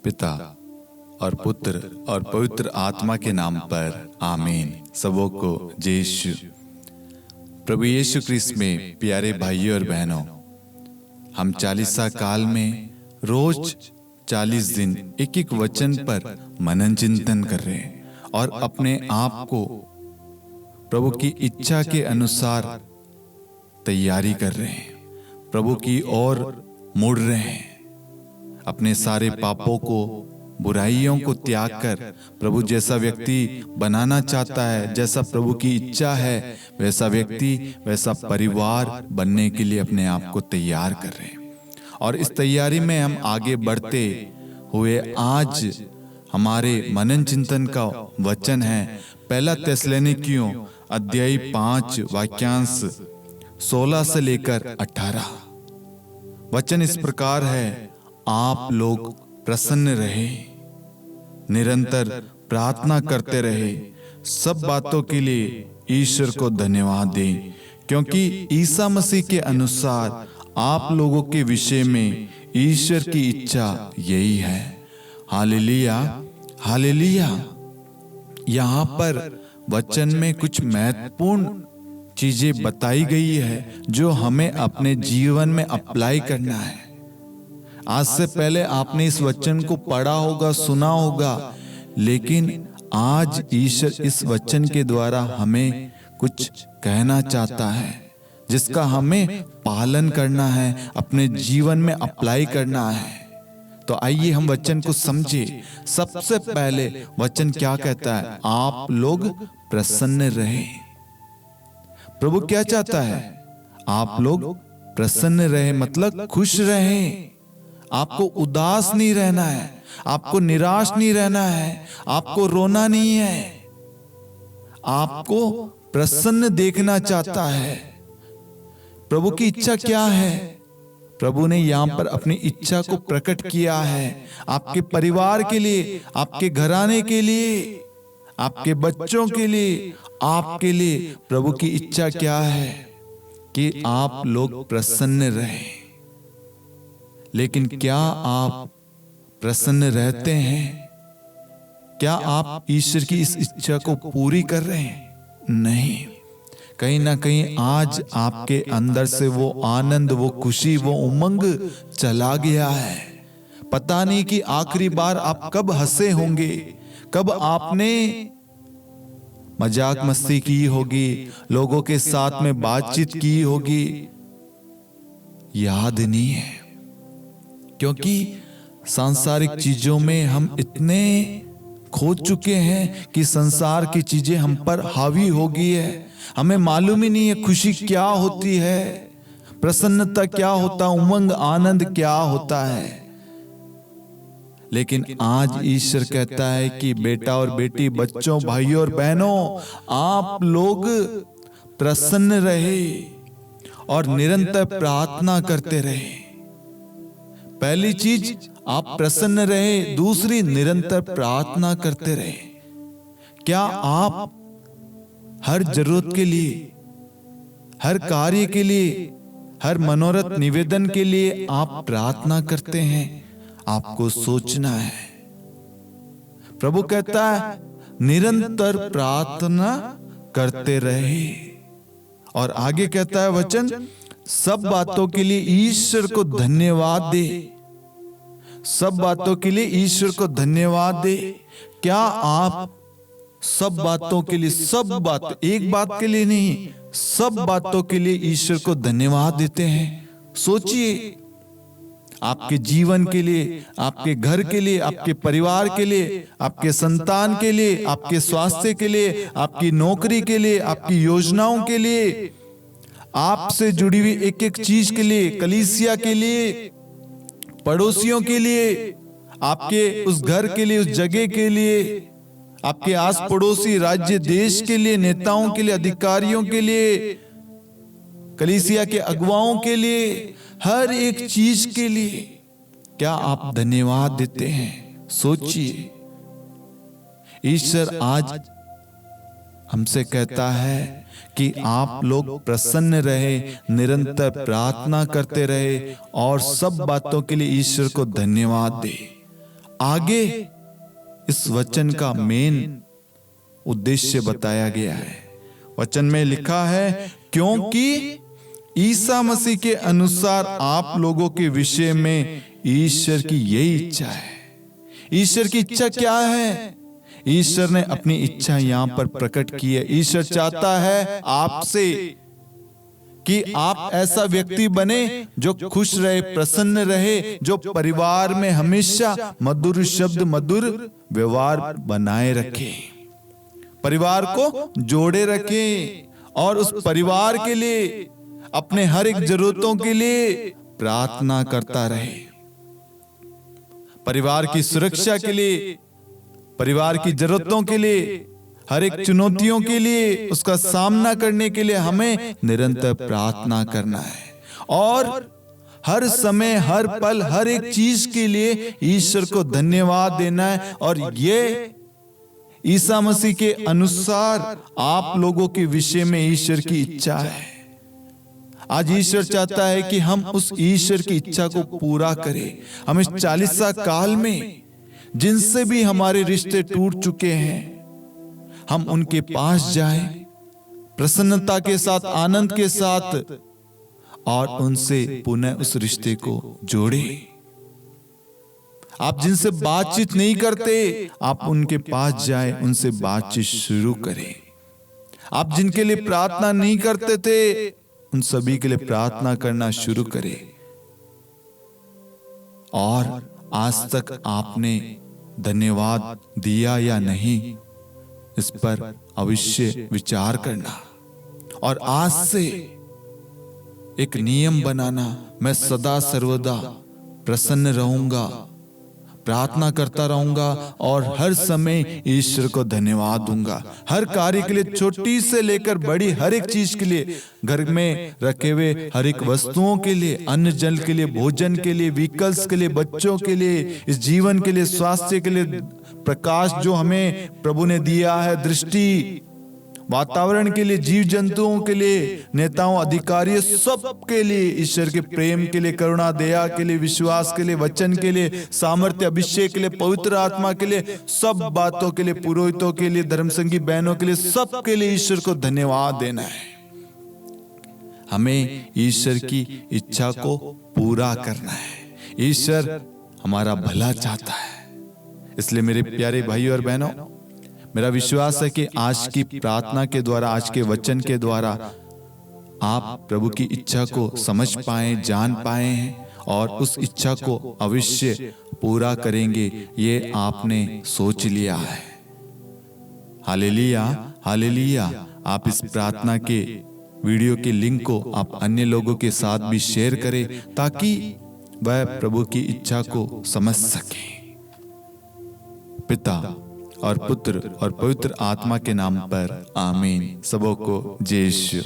पिता और पुत्र और पवित्र आत्मा के नाम पर आमीन। सबों को जय यीशु। प्रभु यीशु क्रिस्त में प्यारे भाइयों और बहनों, हम 40 काल में रोज 40 दिन एक एक वचन पर मनन चिंतन कर रहे हैं और अपने आप को प्रभु की इच्छा के अनुसार तैयारी कर रहे हैं, प्रभु की ओर मुड़ रहे हैं। अपने सारे पापों को, बुराइयों को त्याग कर प्रभु जैसा व्यक्ति बनाना चाहता है, जैसा प्रभु की इच्छा है वैसा व्यक्ति, वैसा परिवार बनने के लिए अपने आप को तैयार कर रहे हैं। और इस तैयारी में हम आगे बढ़ते हुए आज हमारे मनन चिंतन का वचन है पहला थिस्सलुनीकियों अध्याय 5 वाक्यांश 16 से लेकर 18। वचन इस प्रकार है, आप लोग प्रसन्न रहे, निरंतर प्रार्थना करते रहे, सब बातों के लिए ईश्वर को धन्यवाद दें, क्योंकि ईसा मसीह के अनुसार आप लोगों के विषय में ईश्वर की इच्छा यही है। Hallelujah, hallelujah. यहाँ पर वचन में कुछ महत्वपूर्ण चीजें बताई गई है जो हमें अपने जीवन में अप्लाई करना है। आज से पहले आपने इस वचन को पढ़ा होगा, सुना होगा, लेकिन आज ईश्वर इस वचन के द्वारा हमें कुछ कहना चाहता है जिसका हमें पालन करना है, अपने जीवन में अप्लाई करना है। तो आइए हम वचन को समझे। सबसे पहले वचन क्या कहता है? आप लोग प्रसन्न रहे। प्रभु क्या चाहता है? आप लोग प्रसन्न रहे, मतलब खुश रहे। आपको उदास नहीं रहना है, आपको निराश नहीं रहना है, आपको रोना नहीं है, आपको प्रसन्न देखना चाहता है। प्रभु की इच्छा क्या है? प्रभु ने यहां पर अपनी इच्छा को प्रकट किया है आपके परिवार के लिए, आपके घराने के लिए, आपके बच्चों के लिए, आपके लिए। प्रभु की इच्छा क्या है? कि आप लोग प्रसन्न रहें। लेकिन क्या आप प्रसन्न रहते हैं? क्या आप ईश्वर की इस इच्छा को पूरी कर रहे हैं? नहीं। कहीं ना कहीं आज आपके अंदर से वो आनंद, वो खुशी, वो उमंग चला गया है। पता नहीं कि आखिरी बार आप कब हंसे होंगे, कब आपने मजाक मस्ती की होगी, लोगों के साथ में बातचीत की होगी, याद नहीं है। क्योंकि सांसारिक चीजों में हम इतने खो चुके हैं कि संसार की चीजें हम पर हावी हो गई है। हमें मालूम ही नहीं है खुशी क्या होती है, प्रसन्नता क्या होता, उमंग आनंद क्या होता है। लेकिन आज ईश्वर कहता है कि बेटा और बेटी, बच्चों, भाइयों और बहनों, आप लोग प्रसन्न रहे और निरंतर प्रार्थना करते रहे। पहली चीज आप प्रसन्न रहे, दूसरी निरंतर प्रार्थना करते रहे। क्या आप हर जरूरत के लिए, हर कार्य के लिए, हर मनोरथ निवेदन के लिए आप प्रार्थना करते हैं? आपको सोचना है। प्रभु कहता है निरंतर प्रार्थना करते रहे। और आगे कहता है वचन, सब बातों के लिए ईश्वर को धन्यवाद दे। सब बातों के लिए ईश्वर को धन्यवाद दे। क्या आप सब बातों के लिए, सब बात, एक बात के लिए नहीं, सब बातों के लिए ईश्वर को धन्यवाद देते हैं? सोचिए, आपके जीवन के लिए, आपके घर के लिए, आपके परिवार के लिए, आपके संतान के लिए, आपके स्वास्थ्य के लिए, आपकी नौकरी के लिए, आपकी योजनाओं के लिए, आपसे जुड़ी हुई एक एक चीज के लिए, कलीसिया के लिए, पड़ोसियों के लिए, आपके उस घर के लिए, उस जगह के लिए, आपके आस पड़ोसी राज्य देश के लिए, नेताओं के लिए, अधिकारियों के लिए, कलीसिया के अगुवाओं के लिए, हर एक चीज के लिए क्या आप धन्यवाद देते हैं? सोचिए। ईश्वर आज हमसे कहता है कि आप लोग प्रसन्न रहे, निरंतर प्रार्थना करते रहे और सब बातों के लिए ईश्वर को धन्यवाद दे। आगे इस वचन का मेन उद्देश्य बताया गया है। वचन में लिखा है, क्योंकि ईसा मसीह के अनुसार आप लोगों के विषय में ईश्वर की यही इच्छा है। ईश्वर की इच्छा क्या है? ईश्वर ने अपनी इच्छा यहां पर प्रकट की है। ईश्वर चाहता है आपसे कि आप ऐसा व्यक्ति बने जो खुश रहे, प्रसन्न रहे, जो परिवार में हमेशा मधुर शब्द, मधुर व्यवहार बनाए रखे, परिवार को जोड़े रखे और उस परिवार के लिए, अपने हर एक जरूरतों के लिए प्रार्थना करता रहे। परिवार की सुरक्षा के लिए, परिवार की जरूरतों के लिए, हर एक चुनौतियों के लिए, उसका सामना करने के लिए हमें निरंतर प्रार्थना करना है और हर समय, हर पल, हर एक चीज के लिए ईश्वर को धन्यवाद देना है। और ये ईसा मसीह के अनुसार आप लोगों के विषय में ईश्वर की इच्छा है। आज ईश्वर चाहता है कि हम उस ईश्वर की इच्छा को पूरा करें। हम इस 40 काल में जिनसे भी हमारे रिश्ते टूट चुके हैं, हम उनके पास जाएं प्रसन्नता के साथ, आनंद के साथ, और उनसे पुनः उस रिश्ते को जोड़ें। आप जिनसे बातचीत नहीं करते, आप उनके पास जाएं, उनसे बातचीत शुरू करें। आप जिनके लिए प्रार्थना नहीं करते थे, उन सभी के लिए प्रार्थना करना शुरू करें। और आज तक आपने धन्यवाद दिया या नहीं, इस पर अवश्य विचार करना और आज से एक नियम बनाना, मैं सदा सर्वदा प्रसन्न रहूंगा, प्रार्थना करता रहूंगा और हर समय ईश्वर को धन्यवाद दूंगा। हर कार्य के लिए, छोटी से लेकर बड़ी हर एक चीज के लिए, घर में रखे हुए हर एक वस्तुओं के लिए, अन्न जल के लिए, भोजन के लिए, व्हीकल्स के लिए, बच्चों के लिए, इस जीवन के लिए, स्वास्थ्य के लिए, प्रकाश जो हमें प्रभु ने दिया है, दृष्टि, वातावरण के लिए, जीव जंतुओं के लिए, नेताओं, अधिकारियों, सब के लिए, ईश्वर के प्रेम के लिए, करुणा, दया के लिए, विश्वास के लिए, वचन के लिए, सामर्थ्य, अभिषेक के लिए, पवित्र आत्मा के लिए, सब बातों के लिए, पुरोहितों के लिए, धर्मसंगी बहनों के लिए, सब के लिए ईश्वर को धन्यवाद देना है। हमें ईश्वर की इच्छा को पूरा करना है। ईश्वर हमारा भला चाहता है। इसलिए मेरे प्यारे भाई और बहनों, मेरा विश्वास है कि आज की प्रार्थना के द्वारा, आज के वचन के द्वारा आप प्रभु की इच्छा को समझ पाए, जान पाए हैं और उस इच्छा को अवश्य पूरा करेंगे, ये आपने सोच लिया है। Hallelujah, hallelujah. आप इस प्रार्थना के वीडियो के लिंक को आप अन्य लोगों के साथ भी शेयर करें ताकि वह प्रभु की इच्छा को समझ सके। पिता और पुत्र और पवित्र आत्मा के नाम पर आमीन। सबों को जय यीशु।